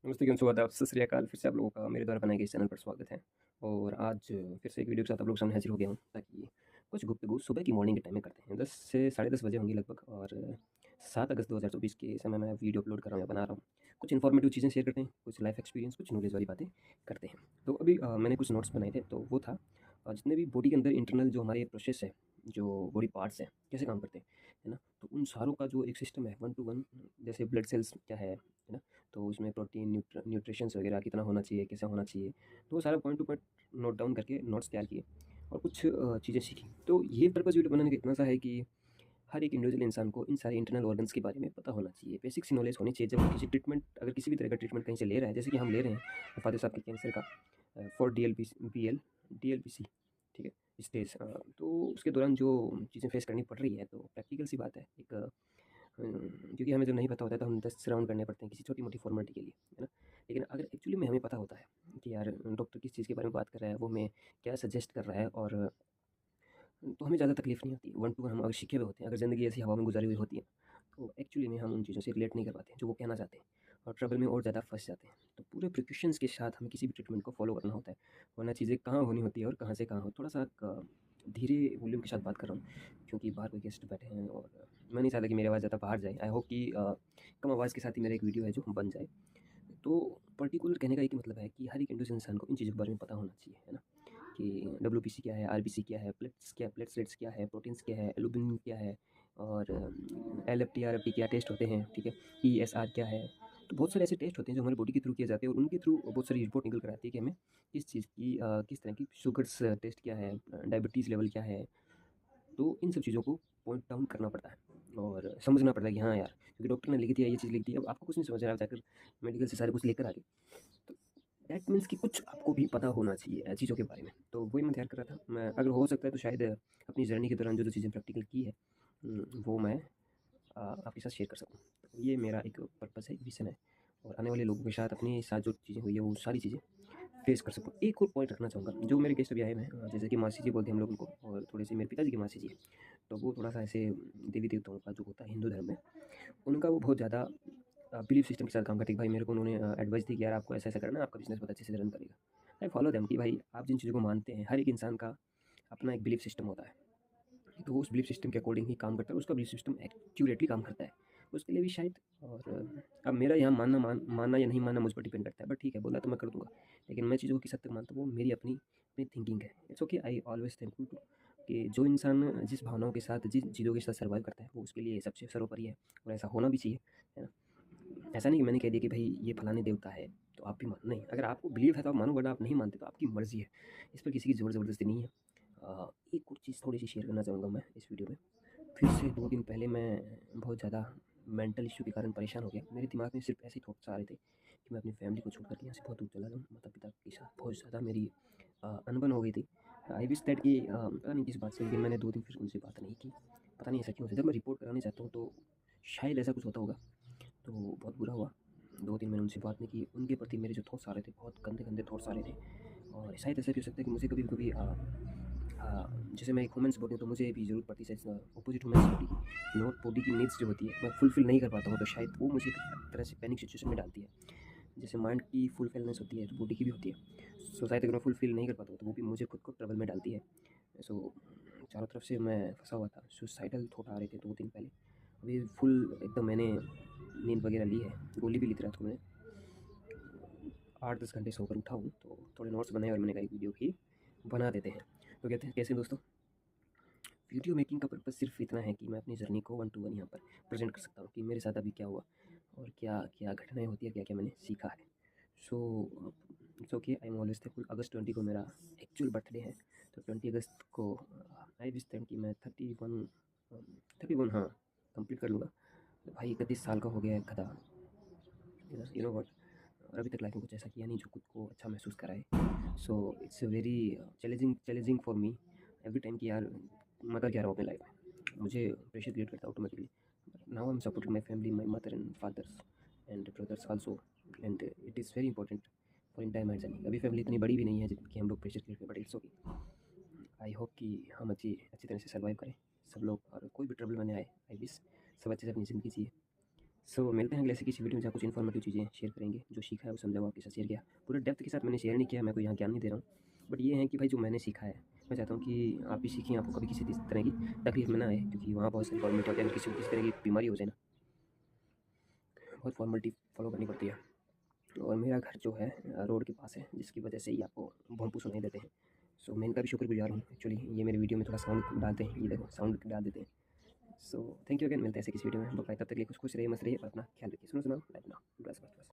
नमस्ते, कैसे हो? आदाब, सत श्री अकाल। फिर से आप लोगों का मेरे द्वारा बनाए गए इस चैनल पर स्वागत है। और आज फिर से एक वीडियो के साथ आप लोगों के सामने हाजिर हो गया हूँ, ताकि कुछ गुफ्तगू सुबह की मॉर्निंग के टाइम में करते हैं। 10 से साढ़े 10 बजे होंगी लगभग, और 7 अगस्त 2024 के समय मैं वीडियो अपलोड कर रहा हूँ या बना रहा हूँ। कुछ इन्फॉर्मेटिव चीज़ें शेयर करते हैं, कुछ लाइफ एक्सपीरियंस, कुछ नॉलेज वाली बातें करते हैं। तो अभी मैंने कुछ नोट्स बनाए थे, तो वो था जितने भी बॉडी के अंदर इंटरनल जो हमारे प्रोसेस है, जो बॉडी पार्ट्स हैं, कैसे काम करते हैं, है ना? तो उन सारों का जो एक सिस्टम है 1 टू 1, जैसे ब्लड सेल्स क्या है ना? तो उसमें प्रोटीन न्यूट्रिशंस वगैरह कितना होना चाहिए, कैसा होना चाहिए, तो वो सारा point two point note down करके नोट्स तैयार किए और कुछ चीज़ें सीखी। तो ये पर्पज़ वीडियो बनाने का इतना सा है कि हर एक इंडिविजुअल इंसान को इन सारे इंटरनल ऑर्गन्स के बारे में पता होना चाहिए, बेसिक सी नॉलेज होनी चाहिए। जब वो किसी ट्रीटमेंट, अगर किसी भी तरह का ट्रीटमेंट कहीं से ले रहा है, जैसे कि हम ले रहे हैं फादर साहब के कैंसर का फॉर DLBC, ठीक है, स्टेज, तो उसके दौरान जो चीज़ें फेस करनी पड़ रही है, तो प्रैक्टिकल सी बात है। क्योंकि हमें जब नहीं पता होता है तो हम 10 राउंड करने पड़ते हैं किसी छोटी-मोटी फॉर्मेलिटी के लिए, है ना? लेकिन अगर एक्चुअली में हमें पता होता है कि यार डॉक्टर किस चीज़ के बारे में बात कर रहा है, वो हमें क्या सजेस्ट कर रहा है, और तो हमें ज़्यादा तकलीफ़ नहीं होती। 1 टू 1 हम अगर सीखे हुए होते हैं, अगर ज़िंदगी ऐसी हवा में गुज़ारी हुई होती है, तो एक्चुअली में हम उन चीज़ों से रिलेट नहीं कर पाते, जो वो कहना चाहते हैं, और ट्रबल में और ज़्यादा फँस जाते हैं। तो पूरे प्रिकॉशंस के साथ हमें किसी भी ट्रीटमेंट को फ़ॉलो करना होता है, वरना चीज़ें कहाँ होनी होती है और कहाँ से कहाँ हो। थोड़ा-सा क धीरे वॉल्यूम के साथ बात कर रहा हूँ, क्योंकि बाहर कोई गेस्ट बैठे हैं, और मैं नहीं चाहता कि मेरी आवाज़ ज़्यादा बाहर जाए। आई होप कि कम आवाज़ के साथ ही मेरा एक वीडियो है जो बन जाए। तो पर्टिकुलर कहने का एक ही मतलब है कि हर एक इंडिविजुअल इंसान को इन चीज़ों के बारे में पता होना चाहिए, है ना? कि डब्ल्यूबीसी क्या है, आरबीसी क्या है, प्लेटलेट्स क्या है, प्रोटीन्स क्या है, एल्बुमिन क्या है, और एलएफटी, आरएफटी क्या टेस्ट होते हैं, ठीक है? ईएसआर क्या है? तो बहुत सारे ऐसे टेस्ट होते हैं जो हमारी बॉडी के थ्रू किए जाते हैं, और उनके थ्रू बहुत सारी रिपोर्ट निकल कर आती है कि हमें किस चीज़ की किस तरह की शुगर्स टेस्ट क्या है, डायबिटीज़ लेवल क्या है। तो इन सब चीज़ों को पॉइंट डाउन करना पड़ता है और समझना पड़ता है कि हाँ यार, क्योंकि डॉक्टर ने लिख दिया, ये चीज़ लिख दी, अब आपको कुछ नहीं समझ रहा है, आप जाकर मेडिकल से सारे कुछ लेकर आ गए। तो दैट मीन्स कि कुछ आपको भी पता होना चाहिए चीज़ों के बारे में। तो वही मैं तैयार कर रहा था। मैं, अगर हो सकता है तो शायद अपनी जर्नी के दौरान जो-जो चीज़ें प्रैक्टिकल की है, वो मैं आपके साथ शेयर कर सकूँ। तो ये मेरा एक पर्पज़ है, विज़न है, और आने वाले लोगों के साथ अपने साथ जो चीज़ें हुई है, वो सारी चीज़ें फेस कर सकूँ। एक और पॉइंट रखना चाहूँगा, जो मेरे गेस्ट अभी आए हुए हैं, जैसे कि मासी जी बोलते हैं हम लोग उनको, और थोड़े-से मेरे पिताजी के मासी जी हैं। तो वो थोड़ा-सा ऐसे देवी-देवताओं का जो होता है हिंदू धर्म में, उनका वो बहुत ज़्यादा बिलीफ सिस्टम के साथ काम करते हैं कि भाई मेरे को उन्होंने एडवाइस दी कि यार आपको ऐसा-ऐसा करना है, आपका बिज़नेस बहुत अच्छे से रन करेगा। आई फॉलो देम कि भाई आप जिन चीज़ों को मानते हैं, हर एक इंसान का अपना एक बिलीफ सिस्टम होता है। तो वो उस बिलीफ सिस्टम के अकॉर्डिंग ही काम करता है, उसका बिलीफ सिस्टम एक्यूरेटली काम करता है। उसके लिए भी शायद, और अब मेरा यहाँ मानना या नहीं मानना मुझ पर डिपेंड करता है, बट ठीक है, बोला तो मैं कर दूँगा। लेकिन मैं चीज़ों को किस हद तक मानता हूँ, वो मेरी अपनी अपनी थिंकिंग है। It's okay, I always thankful to कि जो इंसान जिस भावनाओं के साथ, जिन चीज़ों के साथ सर्वाइव करता है, वो उसके लिए सबसे सर्वोपरि है, और ऐसा होना भी चाहिए, है ना? ऐसा नहीं कि मैंने कह दिया कि भाई ये फलाने देवता है, तो आप भी मानो, नहीं, अगर आपको बिलीव है तो आप मानो, वरना आप नहीं मानते तो आपकी मर्ज़ी है। इस पर किसी की ज़ोर ज़बरदस्ती नहीं है। एक और चीज़ थोड़ी-सी शेयर करना चाहूँगा मैं इस वीडियो में। फिर से 2 दिन पहले मैं बहुत ज़्यादा मेंटल इश्यू के कारण परेशान हो गया। मेरे दिमाग में सिर्फ़ ऐसे ही थॉट्स आ रहे थे कि मैं अपनी फैमिली को छोड़ कर के यहाँ से बहुत दूर चला जाऊँ। माता-पिता के साथ बहुत ज़्यादा मेरी अनबन हो गई थी। आई विश दैट कि पता नहीं किस बात से, लेकिन मैंने 2 दिन फिर उनसे बात नहीं की। पता नहीं ऐसा क्यों? जब मैं रिपोर्ट कराने जाता हूँ तो शायद ऐसा कुछ होता होगा। तो बहुत बुरा हुआ। 2 दिन मैंने उनसे बात नहीं की। उनके प्रति मेरे जो थॉट्स आ रहे थे, बहुत गंदे-गंदे थॉट्स आ रहे थे, और शायद ऐसा भी हो सकता है कि मुझे कभी-कभी जैसे मैं एक वुमेन्स बॉडी हूँ, तो मुझे भी ज़रूरत पड़ती है अपोज़िट वुमेन्स बॉडी की, बॉडी की नीड्स जो होती है, मैं फुलफ़िल नहीं कर पाता हूँ, तो शायद वो मुझे एक तरह से पैनिक सिचुएशन में डालती है। जैसे माइंड की फुलफ़िलनेस होती है, तो बॉडी की भी होती है। सो शायद अगर मैं फुलफ़िल नहीं कर पाता हूँ, तो वो भी मुझे खुद को ट्रबल में डालती है। सो चारों तरफ से मैं फँसा हुआ था। सुसाइडल थॉट आ रहे थे 2 दिन पहले। अभी फुल एकदम मैंने नींद वगैरह ली है, गोली भी ली थी रात को मैंने। 8-10 घंटे सोकर उठा हूँ, तो थोड़े नोट्स बनाए और मैंने कहा एक वीडियो भी बना देते हैं। तो कहते हैं कैसे हैं दोस्तों? वीडियो मेकिंग का पर्पज़ सिर्फ़ इतना है कि मैं अपनी जर्नी को 1 टू 1 यहाँ पर प्रेज़ेंट कर सकता हूँ कि मेरे साथ अभी क्या हुआ, और क्या-क्या घटनाएँ होती हैं, क्या-क्या मैंने सीखा है। So it's okay, I am always thankful. अगस्त 20 को मेरा एक्चुअल बर्थडे है, तो 20 अगस्त को आई विश देम कि मैं 31 हाँ, कंप्लीट कर लूँगा। तो भाई 31 साल का हो गया है गधा, यू नो व्हाट? और अभी तक लाइफ़ में कुछ ऐसा किया नहीं जो खुद को अच्छा महसूस कराए। So it's very challenging for me every time कि यार मैं कर क्या रहा हूँ अपनी लाइफ में। मुझे प्रेशर क्रिएट करता है automatically. Now I am supporting my family, my mother and fathers and brothers also, and it is very important for in time my journey. अभी फैमिली इतनी बड़ी भी नहीं है कि हम लोग प्रेशर क्रिएट करें, but it's okay. I hope कि हम अच्छी अच्छी तरह से सर्वाइव करें सब लोग, और कोई भी ट्रबल में आए, आई विश सब अच्छे से अपनी ज़िंदगी जिए। मिलते हैं अगले ऐसी किसी वीडियो में जहाँ कुछ इन्फॉर्मेटिव चीज़ें शेयर करेंगे। जो सीखा है वो समझा वो आपके साथ शेयर किया। पूरे डेप्थ के साथ मैंने शेयर नहीं किया, मैं कोई यहाँ ज्ञान नहीं दे रहा हूँ। बट ये है कि भाई जो मैंने सीखा है, मैं चाहता हूँ कि आप भी सीखें, आपको कभी किसी तरह की तकलीफ में ना आए, क्योंकि वहाँ बहुत सारी फॉर्मेलिटी होती है। अगर किसी को किसी तरह की बीमारी हो जाए ना, बहुत फॉर्मेलिटी फॉलो करनी पड़ती है। और मेरा घर जो है रोड के पास है, जिसकी वजह से ही आपको भोंपू सुनाई देते हैं। मैं इनका भी शुक्रगुजार हूँ। एक्चुअली ये मेरे वीडियो में थोड़ा साउंड डालते हैं, ये देखो साउंड डाल देते हैं। थैंक यू अगेन, मिलते हैं ऐसे किसी वीडियो में। बाय। तब तक के लिए कुछ खुश रहिए, मस्त रहिए और अपना ख्याल रखिए। सुनो सुनाओ, लाइफ नाउ, बस बस बस।